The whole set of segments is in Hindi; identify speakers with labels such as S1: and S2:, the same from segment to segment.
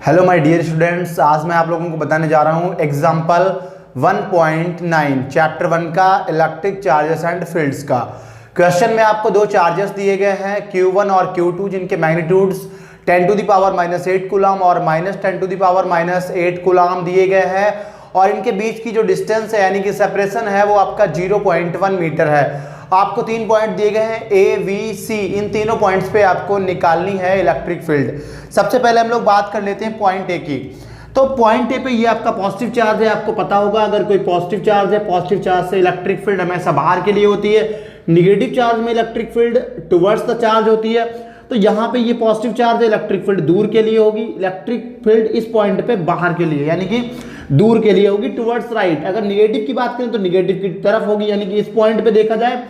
S1: हेलो माय डियर स्टूडेंट्स, आज मैं आप लोगों को बताने जा रहा हूं एग्जांपल 1.9 चैप्टर 1 का इलेक्ट्रिक चार्जेस एंड फील्ड्स का। क्वेश्चन में आपको दो चार्जेस दिए गए हैं Q1 और Q2, जिनके magnitudes 10 to the power -8 coulomb और -10 टू द पावर -8 कूलम दिए गए हैं और इनके बीच की जो डिस्टेंस है यानी कि सेपरेशन है वो आपका 0.1 मीटर है। आपको 3 पॉइंट दिए गए हैं A, B, C। इन तीनों पॉइंट्स पे आपको निकालनी है इलेक्ट्रिक फील्ड। सबसे पहले हम लोग बात कर लेते हैं पॉइंट ए की। तो पॉइंट ए पे ये आपका पॉजिटिव चार्ज है, आपको पता होगा अगर कोई पॉजिटिव चार्ज है, पॉजिटिव चार्ज से इलेक्ट्रिक फील्ड हमेशा बाहर के लिए होती है। निगेटिव चार्ज में electric field towards the charge होती है। तो यहाँ पे ये पॉजिटिव चार्ज है, इलेक्ट्रिक फील्ड दूर के लिए होगी, इलेक्ट्रिक फील्ड इस पॉइंट पे बाहर के लिए यानी कि दूर के लिए होगी, टुवर्ड्स राइट। अगर निगेटिव की बात करें तो निगेटिव की तरफ होगी, यानी कि इस पॉइंट पे देखा जाए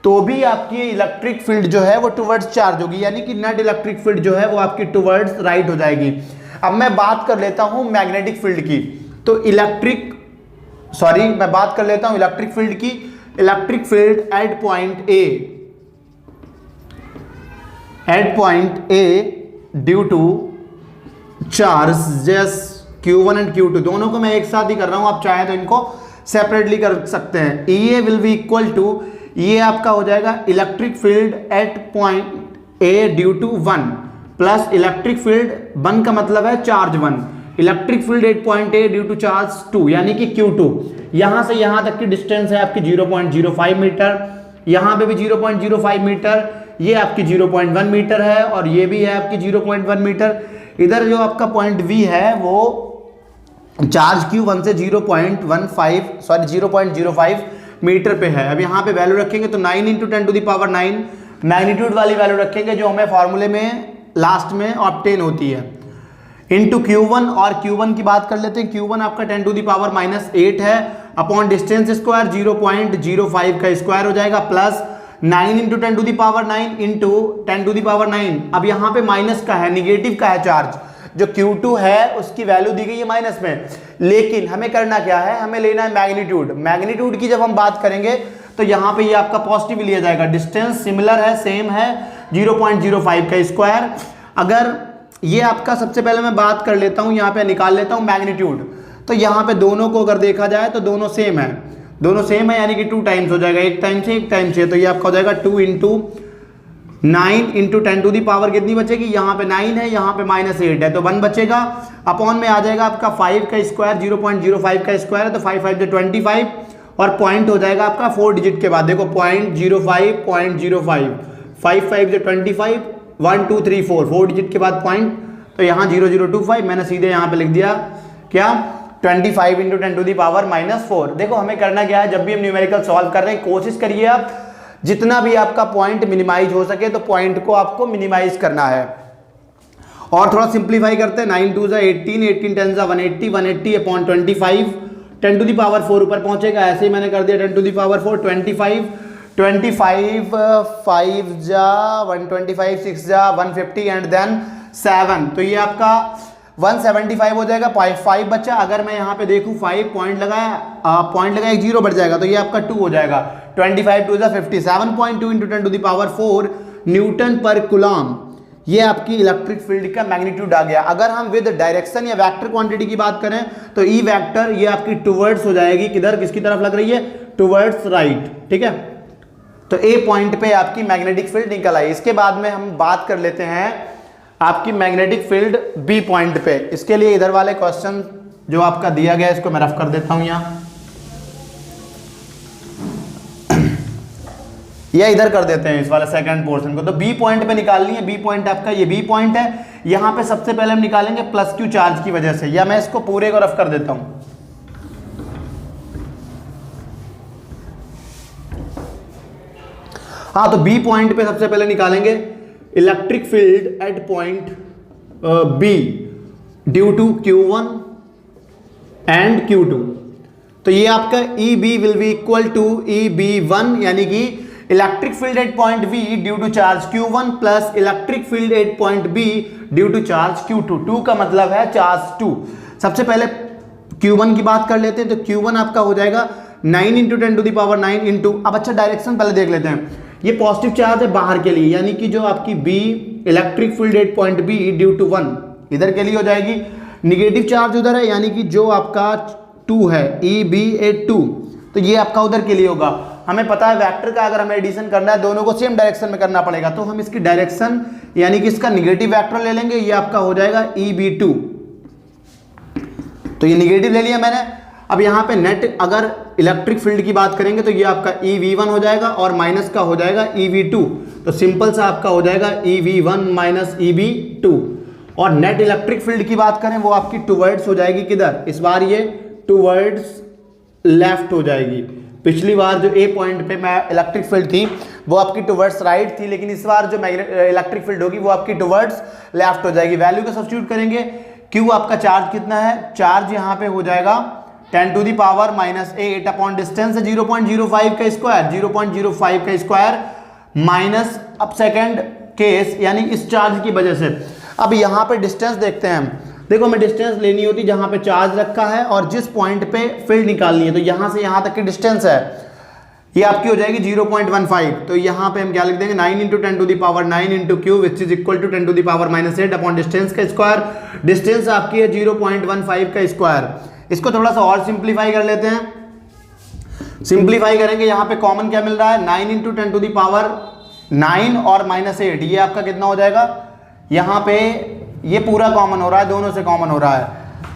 S1: तो भी आपकी इलेक्ट्रिक फील्ड जो है वो टुवर्ड्स चार्ज होगी, यानी कि नेट इलेक्ट्रिक फील्ड जो है वो आपकी टुवर्ड्स राइट हो जाएगी। अब मैं बात कर लेता हूं मैग्नेटिक फील्ड की। तो मैं बात कर लेता हूं इलेक्ट्रिक फील्ड की। Electric field at point A due two charges Q1 and Q2, दोनों को मैं एक साथ ही कर रहा हूं, आप चाहें तो इनको सेपरेटली कर सकते हैं। EA will be equal to, ये आपका हो जाएगा electric field at point A due to 1 plus electric field 1 का मतलब है charge 1, electric field at point A due to charge 2 यानी कि Q2। यहां से यहां तक की डिस्टेंस है आपकी 0.05 मीटर, यहां पे भी 0.05 मीटर, ये आपकी 0.1 मीटर है और ये भी है आपकी 0.1 मीटर। इधर जो आपका पॉइंट V है वो चार्ज Q1 से 0.05 मीटर पे है। अब यहाँ पे वैल्यू रखेंगे तो 9 × 10 टू द पावर 9 मैग्नीट्यूड वाली वैल्यू रखेंगे जो हमें फॉर्मूले में लास्ट में ऑब्टेन होती है, इनटू Q1। और Q1 की बात कर लेते हैं। Q1 आपका 10 टू द पावर -8 है अपॉन डिस्टेंस स्क्वायर 0.05 का स्क्वायर हो जाएगा plus 9 × 10 to the power 9 into 10 to the power 9। अब यहाँ पे माइनस का है, निगेटिव का है चार्ज, जो Q2 है उसकी वैल्यू दी गई है माइनस में, लेकिन हमें करना क्या है, हमें लेना है मैग्नीट्यूड। मैग्नीट्यूड की जब हम बात करेंगे तो यहाँ पे ये आपका पॉजिटिव लिया जाएगा, डिस्टेंस सिमिलर है, सेम है 0.05 का स्क्वायर। अगर ये आपका सबसे पहले मैं बात कर लेता हूँ, यहाँ पे निकाल लेता हूँ मैग्नीट्यूड। तो यहाँ पे दोनों को अगर देखा जाए तो दोनों सेम है, यानी कि 2 टाइम्स हो जाएगा, एक टाइम से एक टाइम से। तो ये आपका हो जाएगा 2 × 9 × 10 टू दी पावर कितनी बचेगी, यहाँ पे 9 है, यहाँ पे -8 है तो 1 बचेगा। अपॉन में आ जाएगा आपका 5 का स्क्वायर, 0.05 का स्क्वायर है तो 5 5 25 और पॉइंट हो जाएगा आपका 4 डिजिट के बाद। देखो 0.05 5 5 25 1 2 3 4 डिजिट के बाद पॉइंट, तो यहाँ 0025 मैंने सीधे यहाँ पे लिख दिया क्या 25 × 10 टू दी पावर -4। देखो हमें करना क्या है, जब भी हम न्यूमेरिकल सॉल्व कर रहे हैं कोशिश करिए आप जितना भी आपका पॉइंट मिनिमाइज हो सके तो पॉइंट को आपको मिनिमाइज करना है। और थोड़ा सिंप्लीफाई करते हैं, 9 2 18 18 10 180 180 अपॉन 25 10 टू दी पावर 4 ऊपर पहुंचेगा, ऐसे ही मैंने कर दिया 10 to the power 4 25 5 125 6 150 and then 7, तो ये आपका 175 हो जाएगा। 5 बच्चा, अगर मैं यहाँ पे देखूँ 5 पॉइंट लगाया 0 बढ़ जाएगा तो ये आपका 2 हो जाएगा। 25 2 50 7.2 × 10 टू द पावर 4 न्यूटन पर कूलम, ये आपकी इलेक्ट्रिक फील्ड का मैग्नीट्यूड आ गया। अगर हम विद डायरेक्शन या वेक्टर क्वांटिटी की बात करें तो ई वेक्टर ये आपकी टुवर्ड्स हो जाएगी, किधर किसकी तरफ लग रही है, टुवर्ड्स राइट, ठीक है। तो ए पॉइंट पे आपकी मैग्नेटिक फील्ड निकल आई। इसके बाद में हम बात कर लेते हैं आपकी मैग्नेटिक फील्ड बी पॉइंट पे। इसके लिए इधर वाले क्वेश्चन जो आपका दिया गया है इसको मैं रफ कर देता हूं यहाँ, या इधर कर देते हैं इस वाले सेकंड पोर्शन को। तो बी पॉइंट पे निकालनी है। बी पॉइंट आपका ये बी पॉइंट है, यहां पे सबसे पहले हम निकालेंगे +Q चार्ज की वजह से, या मैं इसको पूरे को रफ कर देता हूं। हाँ, तो बी पॉइंट पे सबसे पहले निकालेंगे electric field at point B due to Q1 and Q2। तो ये आपका EB will be equal to EB1, यानी कि electric field at point B due to charge Q1 plus electric field at point B due to charge Q2। 2 का मतलब है चार्ज 2। सबसे पहले Q1 की बात कर लेते हैं। तो Q1 आपका हो जाएगा 9 × 10 टू द पावर 9 इंटू, अब अच्छा डायरेक्शन पहले देख लेते हैं। ये पॉजिटिव चार्ज है बाहर के लिए, यानी कि जो आपकी B electric field at point B due to 1 इधर के लिए हो जाएगी, निगेटिव चार्ज उधर है, यानी कि जो आपका 2 है EB2, तो ये आपका उधर के लिए होगा। हमें पता है वेक्टर का अगर हमें एडिशन करना है दोनों को सेम डायरेक्शन में करना पड़ेगा, तो हम इसकी डायरेक्शन यानी कि इसका निगेटिव वेक्टर ले लेंगे, ये आपका हो जाएगा EB2। तो ये निगेटिव ले लिया मैंने। अब यहाँ पे नेट अगर इलेक्ट्रिक फील्ड की बात करेंगे तो ये आपका EV1 हो जाएगा और माइनस का हो जाएगा EV2, तो सिंपल सा आपका हो जाएगा EV1 माइनस EV2। और नेट इलेक्ट्रिक फील्ड की बात करें वो आपकी टुवर्ड्स हो जाएगी किधर, इस बार ये टुवर्ड्स लेफ्ट हो जाएगी। पिछली बार जो ए पॉइंट पे मैं इलेक्ट्रिक फील्ड थी वो आपकी टुवर्ड्स राइट थी, लेकिन इस बार जो इलेक्ट्रिक फील्ड होगी वो आपकी टुवर्ड्स लेफ्ट हो जाएगी। वैल्यू का सब्स्टिट्यूट करेंगे, क्यू आपका चार्ज कितना है, चार्ज यहाँ पे हो जाएगा 10 to the power -8 upon distance है 0.05 का स्क्वायर, 0.05 का स्क्वायर माइनस अब सेकेंड केस यानी इस चार्ज की वजह से। अब यहाँ पे डिस्टेंस देखते हैं हम, देखो हमें डिस्टेंस लेनी होती जहाँ पे चार्ज रखा है और जिस पॉइंट पे फील्ड निकालनी है, तो यहाँ से यहाँ तक की डिस्टेंस है, ये आपकी हो जाएगी 0.15। तो यहाँ पे हम क्या लिख देंगे 9 × 10 to the power 9 × Q which is equal to 10 to the power -8 upon distance का स्क्वायर। डिस्टेंस आपकी है 0.15 का स्क्वायर। इसको थोड़ा सा और सिंप्लीफाई कर लेते हैं। सिंप्लीफाई करेंगे, यहाँ पे कॉमन क्या मिल रहा है 9 × 10 टू दी पावर 9 और -8, ये आपका कितना हो जाएगा, यहाँ पे ये पूरा कॉमन हो रहा है, दोनों से कॉमन हो रहा है,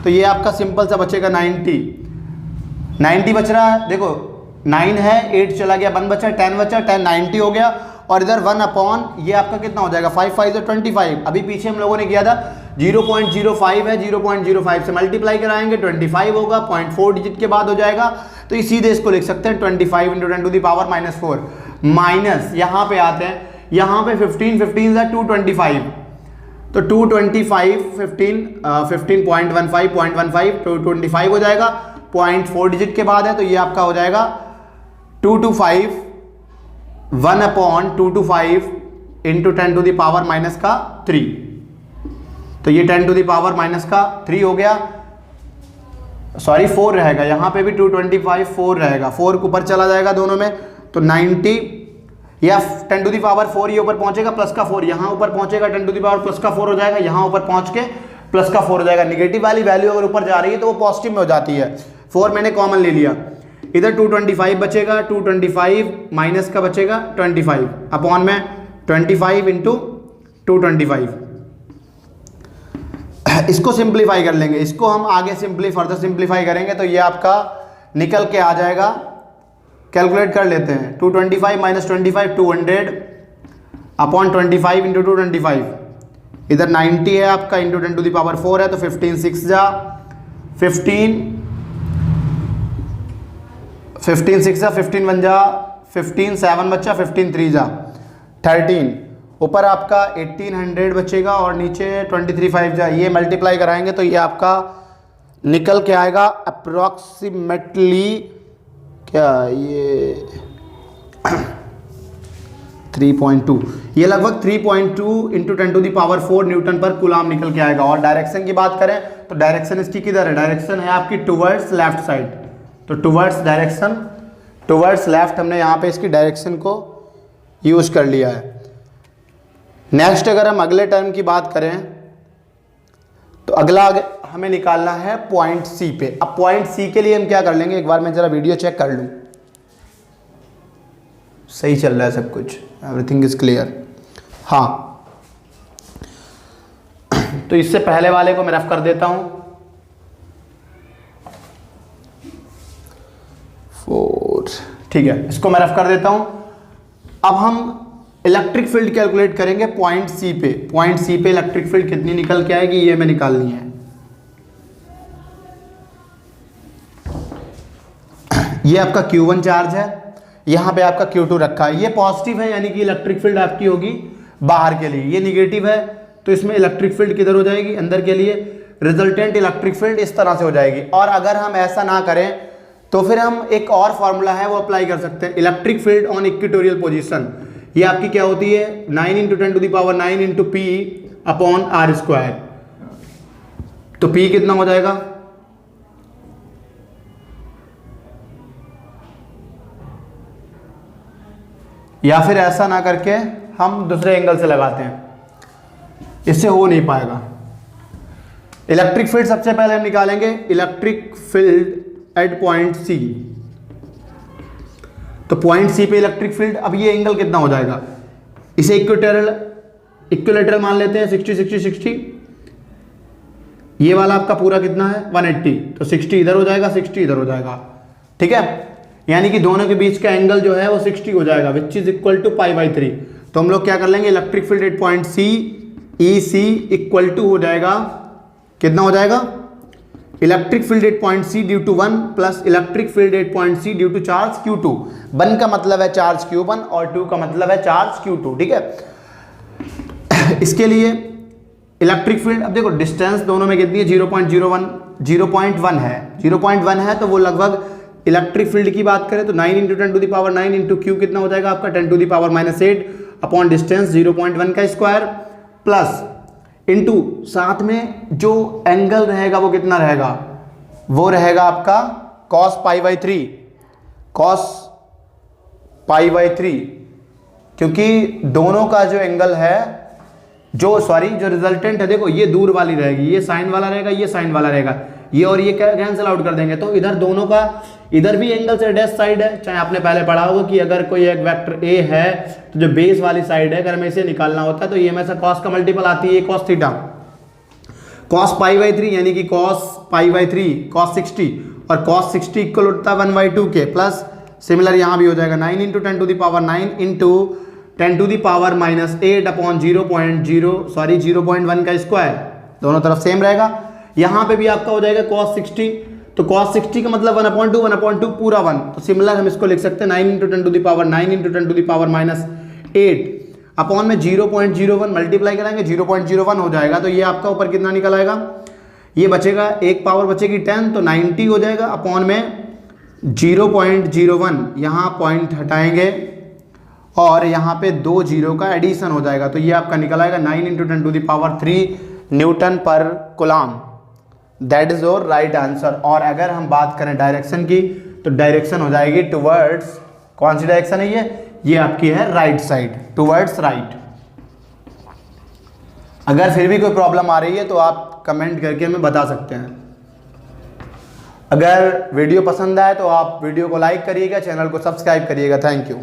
S1: तो ये आपका सिंपल सा बचेगा 90 बच रहा है। देखो 9 है, 8 चला गया, 1 बचा, 10 बचा, 10 90 हो गया, और इधर 1 अपॉन ये आपका कितना हो जाएगा 5 5 25। अभी पीछे हम लोगों ने किया था 0.05 है, 0.05 से मल्टीप्लाई कराएंगे 25 होगा, 0.4 डिजिट के बाद हो जाएगा, तो ये सीधे इसको लिख सकते हैं 25 × 10 टू दी पावर -4 माइनस यहाँ पे आते हैं, यहाँ पे 15 है 225, तो 225 15.15 225 हो जाएगा, 0.4 डिजिट के बाद है, तो ये आपका हो जाएगा 225 1 upon 225 into 10 to the power -3, तो ये 10 टू दी पावर -3 हो गया, सॉरी 4 रहेगा, यहाँ पे भी 225 4 रहेगा, 4 के ऊपर चला जाएगा दोनों में, तो 90 या 10 टू दी पावर 4 ये ऊपर पहुंचेगा प्लस का 4 यहाँ ऊपर पहुंचेगा, 10 टू दी पावर प्लस का 4 हो जाएगा, यहाँ ऊपर पहुंच के प्लस का 4 हो जाएगा। निगेटिव वाली वैल्यू अगर ऊपर जा रही है तो वो पॉजिटिव में हो जाती है, 4 मैंने कॉमन ले लिया, इधर 225 बचेगा, 225 माइनस का बचेगा 25 अपॉन में 25 इंटू 225। इसको सिंप्लीफाई कर लेंगे, इसको हम आगे फर्दर सिंप्लीफाई करेंगे तो ये आपका निकल के आ जाएगा, कैलकुलेट कर लेते हैं, 225 माइनस 25 200 अपॉन 25 इंटू 225, इधर 90 है आपका इंटू 10 टू दी पावर 4 है, तो 15 6 जा 15 6 जा 15 1 जा 15 7 बच्चा 15 3 जा 13, ऊपर आपका 1800 बचेगा और नीचे 23 5 जा, ये मल्टीप्लाई कराएंगे तो ये आपका निकल के आएगा अप्रोक्सीमेटली क्या ये 3.2, ये लगभग 3.2 into 10 to the power 4 newton per coulomb निकल के आएगा। और डायरेक्शन की बात करें तो डायरेक्शन इसकी किधर है, डायरेक्शन है आपकी टुवर्ड्स लेफ्ट साइड, तो टुवर्ड्स लेफ्ट हमने यहाँ पे इसकी डायरेक्शन को यूज कर लिया है। नेक्स्ट अगर हम अगले टर्म की बात करें तो अगला हमें निकालना है पॉइंट सी पे। अब पॉइंट सी के लिए हम क्या कर लेंगे, एक बार मैं जरा वीडियो चेक कर लूं, सही चल रहा है सब कुछ, एवरीथिंग इज क्लियर। हाँ तो इससे पहले वाले को मैं रफ कर देता हूं, 4 ठीक है, इसको मैं रफ कर देता हूं। अब हम इलेक्ट्रिक फील्ड कैलकुलेट करेंगे पॉइंट सी पे। पॉइंट सी पे इलेक्ट्रिक फील्ड कितनी निकल के आएगी ये हमें निकालनी है। ये आपका Q1 चार्ज है, यहाँ पे आपका Q2 रखा है, ये पॉजिटिव है यानी कि इलेक्ट्रिक फील्ड आपकी होगी बाहर के लिए, ये निगेटिव है तो इसमें इलेक्ट्रिक फील्ड किधर हो जाएगी, अंदर के लिए, रिजल्टेंट इलेक्ट्रिक फील्ड इस तरह से हो जाएगी। और अगर हम ऐसा ना करें तो फिर हम एक और फॉर्मूला है वो अप्लाई कर सकते हैं, electric field on equatorial position. ये आपकी क्या होती है 9 into 10 to the power 9 into P upon R square, तो पी कितना हो जाएगा, या फिर ऐसा ना करके हम दूसरे एंगल से लगाते हैं, इससे हो नहीं पाएगा। इलेक्ट्रिक फील्ड सबसे पहले हम निकालेंगे electric field at point C. तो पॉइंट सी पे इलेक्ट्रिक फील्ड, अब ये एंगल कितना हो जाएगा, इसे इक्विलेटरल मान लेते हैं 60 60 60। ये वाला आपका पूरा कितना है 180, तो 60 इधर हो जाएगा 60 इधर हो जाएगा, ठीक है। यानी कि दोनों के बीच का एंगल जो है वो 60 हो जाएगा, विच इज इक्वल टू π/3। तो हम लोग क्या कर लेंगे, electric field at point C E C equal to हो जाएगा, कितना हो जाएगा, electric field at point C due to 1 plus electric field at point C due to charge Q2। 1 का मतलब है चार्ज Q1 और 2 का मतलब है चार्ज Q2, ठीक है। इसके लिए इलेक्ट्रिक फील्ड, अब देखो डिस्टेंस दोनों में कितनी है 0.1 है, 0.1 है, तो वो लगभग इलेक्ट्रिक फील्ड की बात करें तो 9 × 10⁻⁹ इंटू Q कितना हो जाएगा आपका 10⁻⁻8 अपॉन डिस्टेंस 0.1 का स्क्वायर प्लस इंटू साथ में जो एंगल रहेगा वो कितना रहेगा, वो रहेगा आपका cos π/3, क्योंकि दोनों का जो एंगल है जो रिजल्टेंट है, देखो ये दूर वाली रहेगी, ये साइन वाला रहेगा, ये साइन वाला रहेगा, ये और ये कैंसिल आउट कर देंगे, तो इधर दोनों का, इधर भी एंगल से डैश साइड है। चाहे आपने पहले पढ़ा होगा कि अगर कोई एक वेक्टर ए है तो जो बेस वाली साइड है अगर हमें इसे निकालना होता है तो ये में से कॉस का मल्टीपल आती है cos थीटा, cos π/3 यानी कि cos π/3 cos 60 और cos 60 इक्वल होता है 1/2 के, प्लस सिमिलर यहाँ भी हो जाएगा 9 × 10⁻⁹ इंटू 10⁻⁻8 अपॉन 0.1 का स्क्वायर, दोनों तरफ सेम रहेगा। यहाँ पे भी आपका हो जाएगा cos 60, तो cos 60 का मतलब 1/2 पूरा 1, तो सिमिलर हम इसको लिख सकते हैं 9 × 10⁻⁹ अपॉन में 0.01 मल्टीप्लाई कराएंगे 0.01 हो जाएगा, तो ये आपका ऊपर कितना निकल आएगा, ये बचेगा एक पावर बचेगी 10, तो 90 हो जाएगा अपॉन में 0.01, यहाँ पॉइंट हटाएंगे और यहाँ पे 2 जीरो का एडिशन हो जाएगा, तो ये आपका निकल आएगा 9 × 10⁻³ न्यूटन पर coulomb. That is your right answer. और अगर हम बात करें डायरेक्शन की तो डायरेक्शन हो जाएगी टुवर्ड्स, कौन सी डायरेक्शन है ये आपकी है राइट साइड, टुवर्ड्स राइट। अगर फिर भी कोई प्रॉब्लम आ रही है तो आप कमेंट करके हमें बता सकते हैं। अगर वीडियो पसंद आए तो आप वीडियो को लाइक करिएगा, चैनल को सब्सक्राइब करिएगा। Thank you.